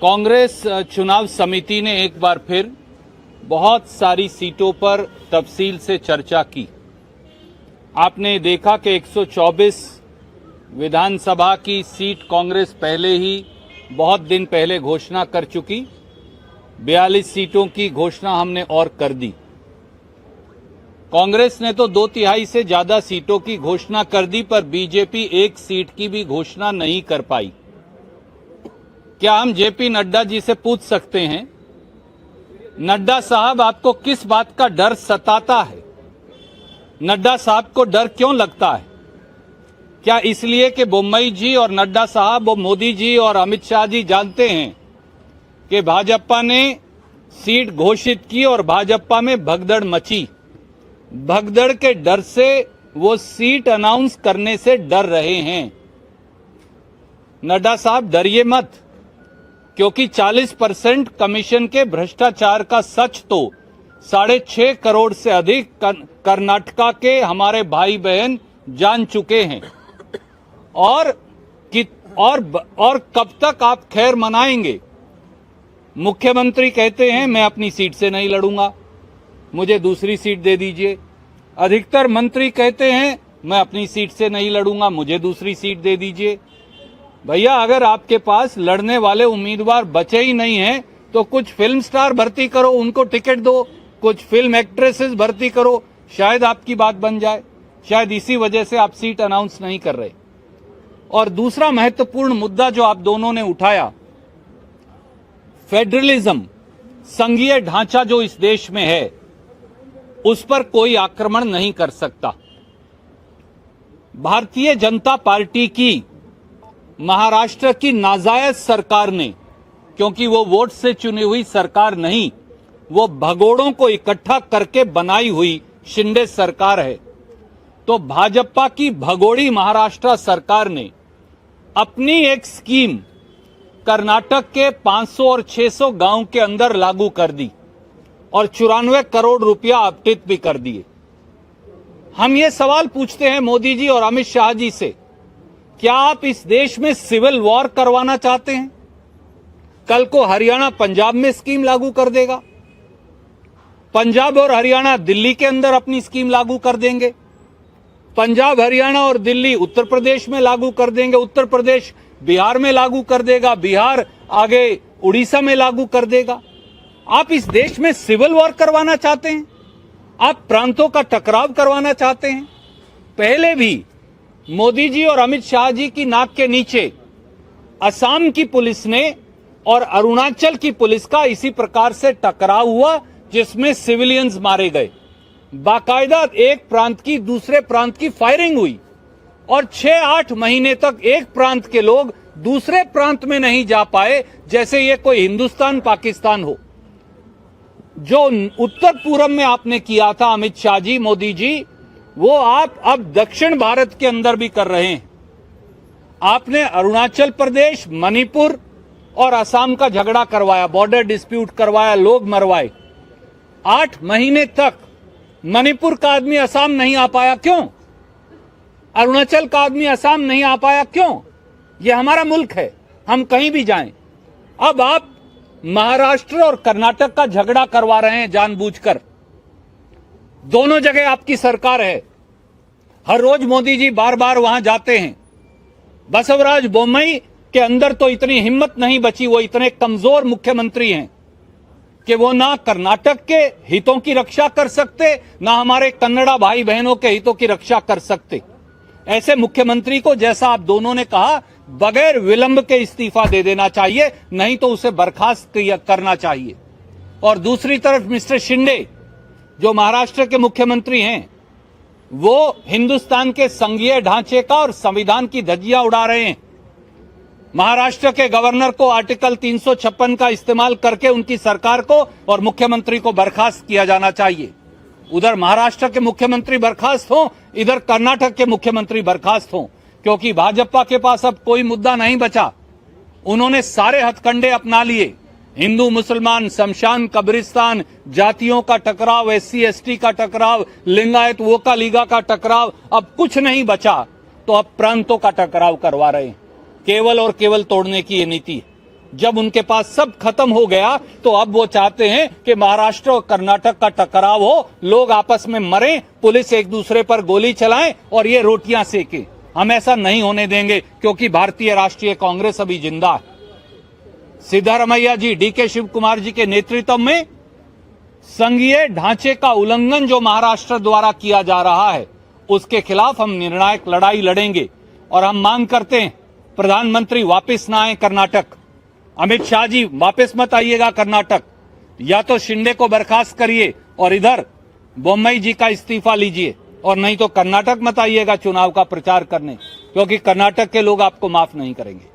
कांग्रेस चुनाव समिति ने एक बार फिर बहुत सारी सीटों पर तफसील से चर्चा की। आपने देखा कि 124 विधानसभा की सीट कांग्रेस पहले ही बहुत दिन पहले घोषणा कर चुकी। 42 सीटों की घोषणा हमने और कर दी। कांग्रेस ने तो 2/3 से ज्यादा सीटों की घोषणा कर दी, पर बीजेपी एक सीट की भी घोषणा नहीं कर पाई। क्या हम जेपी नड्डा जी से पूछ सकते हैं, नड्डा साहब आपको किस बात का डर सताता है? नड्डा साहब को डर क्यों लगता है? क्या इसलिए कि बोम्मई जी और नड्डा साहब और मोदी जी और अमित शाह जी जानते हैं कि भाजपा ने सीट घोषित की और भाजपा में भगदड़ मची। भगदड़ के डर से वो सीट अनाउंस करने से डर रहे हैं। नड्डा साहब डरिए मत, क्योंकि 40% कमीशन के भ्रष्टाचार का सच तो 6.5 करोड़ से अधिक कर्नाटका के हमारे भाई बहन जान चुके हैं। और कब तक आप खैर मनाएंगे? मुख्यमंत्री कहते हैं मैं अपनी सीट से नहीं लड़ूंगा, मुझे दूसरी सीट दे दीजिए। अधिकतर मंत्री कहते हैं मैं अपनी सीट से नहीं लड़ूंगा, मुझे दूसरी सीट दे दीजिए। भैया, अगर आपके पास लड़ने वाले उम्मीदवार बचे ही नहीं हैं तो कुछ फिल्म स्टार भर्ती करो, उनको टिकट दो, कुछ फिल्म एक्ट्रेसेस भर्ती करो, शायद आपकी बात बन जाए। शायद इसी वजह से आप सीट अनाउंस नहीं कर रहे। और दूसरा महत्वपूर्ण मुद्दा जो आप दोनों ने उठाया, फेडरलिज्म, संघीय ढांचा जो इस देश में है, उस पर कोई आक्रमण नहीं कर सकता। भारतीय जनता पार्टी की महाराष्ट्र की नाजायज सरकार ने, क्योंकि वो वोट से चुनी हुई सरकार नहीं, वो भगोड़ों को इकट्ठा करके बनाई हुई शिंदे सरकार है, तो भाजपा की भगोड़ी महाराष्ट्र सरकार ने अपनी एक स्कीम कर्नाटक के 500 और 600 गांव के अंदर लागू कर दी और 94 करोड़ रुपया आवंटित भी कर दिए। हम ये सवाल पूछते हैं मोदी जी और अमित शाह जी से, क्या आप इस देश में सिविल वॉर करवाना चाहते हैं? कल को हरियाणा पंजाब में स्कीम लागू कर देगा, पंजाब और हरियाणा दिल्ली के अंदर अपनी स्कीम लागू कर देंगे, पंजाब हरियाणा और दिल्ली उत्तर प्रदेश में लागू कर देंगे, उत्तर प्रदेश बिहार में लागू कर देगा, बिहार आगे उड़ीसा में लागू कर देगा। आप इस देश में सिविल वॉर करवाना चाहते हैं? आप प्रांतों का टकराव करवाना चाहते हैं? पहले भी मोदी जी और अमित शाह जी की नाक के नीचे असम की पुलिस ने और अरुणाचल की पुलिस का इसी प्रकार से टकराव हुआ, जिसमें सिविलियंस मारे गए। बाकायदा एक प्रांत की दूसरे प्रांत की फायरिंग हुई और 6-8 महीने तक एक प्रांत के लोग दूसरे प्रांत में नहीं जा पाए, जैसे ये कोई हिंदुस्तान पाकिस्तान हो। जो उत्तर पूर्व में आपने किया था अमित शाह जी, मोदी जी, वो आप अब दक्षिण भारत के अंदर भी कर रहे हैं। आपने अरुणाचल प्रदेश, मणिपुर और असम का झगड़ा करवाया, बॉर्डर डिस्प्यूट करवाया, लोग मरवाए। 8 महीने तक मणिपुर का आदमी असम नहीं आ पाया, क्यों? अरुणाचल का आदमी असम नहीं आ पाया, क्यों? ये हमारा मुल्क है, हम कहीं भी जाएं। अब आप महाराष्ट्र और कर्नाटक का झगड़ा करवा रहे हैं जानबूझकर। दोनों जगह आपकी सरकार है, हर रोज मोदी जी बार बार वहां जाते हैं। बसवराज बोम्मई के अंदर तो इतनी हिम्मत नहीं बची, वो इतने कमजोर मुख्यमंत्री हैं कि वो ना कर्नाटक के हितों की रक्षा कर सकते, ना हमारे कन्नड़ा भाई बहनों के हितों की रक्षा कर सकते। ऐसे मुख्यमंत्री को, जैसा आप दोनों ने कहा, बगैर विलंब के इस्तीफा दे देना चाहिए, नहीं तो उसे बर्खास्त करना चाहिए। और दूसरी तरफ मिस्टर शिंदे जो महाराष्ट्र के मुख्यमंत्री हैं, वो हिंदुस्तान के संघीय ढांचे का और संविधान की धज्जियां उड़ा रहे हैं। महाराष्ट्र के गवर्नर को आर्टिकल 356 का इस्तेमाल करके उनकी सरकार को और मुख्यमंत्री को बर्खास्त किया जाना चाहिए। उधर महाराष्ट्र के मुख्यमंत्री बर्खास्त हों, इधर कर्नाटक के मुख्यमंत्री बर्खास्त हों, क्योंकि भाजपा के पास अब कोई मुद्दा नहीं बचा। उन्होंने सारे हथकंडे अपना लिए, हिंदू मुसलमान, शमशान कब्रिस्तान, जातियों का टकराव, SC ST का टकराव, लिंगायत वोका लीगा का टकराव, अब कुछ नहीं बचा तो अब प्रांतों का टकराव करवा रहे हैं। केवल और केवल तोड़ने की ये नीति है। जब उनके पास सब खत्म हो गया तो अब वो चाहते हैं कि महाराष्ट्र और कर्नाटक का टकराव हो, लोग आपस में मरें, पुलिस एक दूसरे पर गोली चलाएं और ये रोटियां सेकें। हम ऐसा नहीं होने देंगे, क्योंकि भारतीय राष्ट्रीय कांग्रेस अभी जिंदा है। सिद्धारमैया जी, डीके शिव कुमार जी के नेतृत्व में संघीय ढांचे का उल्लंघन जो महाराष्ट्र द्वारा किया जा रहा है, उसके खिलाफ हम निर्णायक लड़ाई लड़ेंगे। और हम मांग करते हैं, प्रधानमंत्री वापस ना आए कर्नाटक, अमित शाह जी वापस मत आइएगा कर्नाटक, या तो शिंदे को बर्खास्त करिए और इधर बोम्मई जी का इस्तीफा लीजिए, और नहीं तो कर्नाटक मत आइएगा चुनाव का प्रचार करने, क्योंकि कर्नाटक के लोग आपको माफ नहीं करेंगे।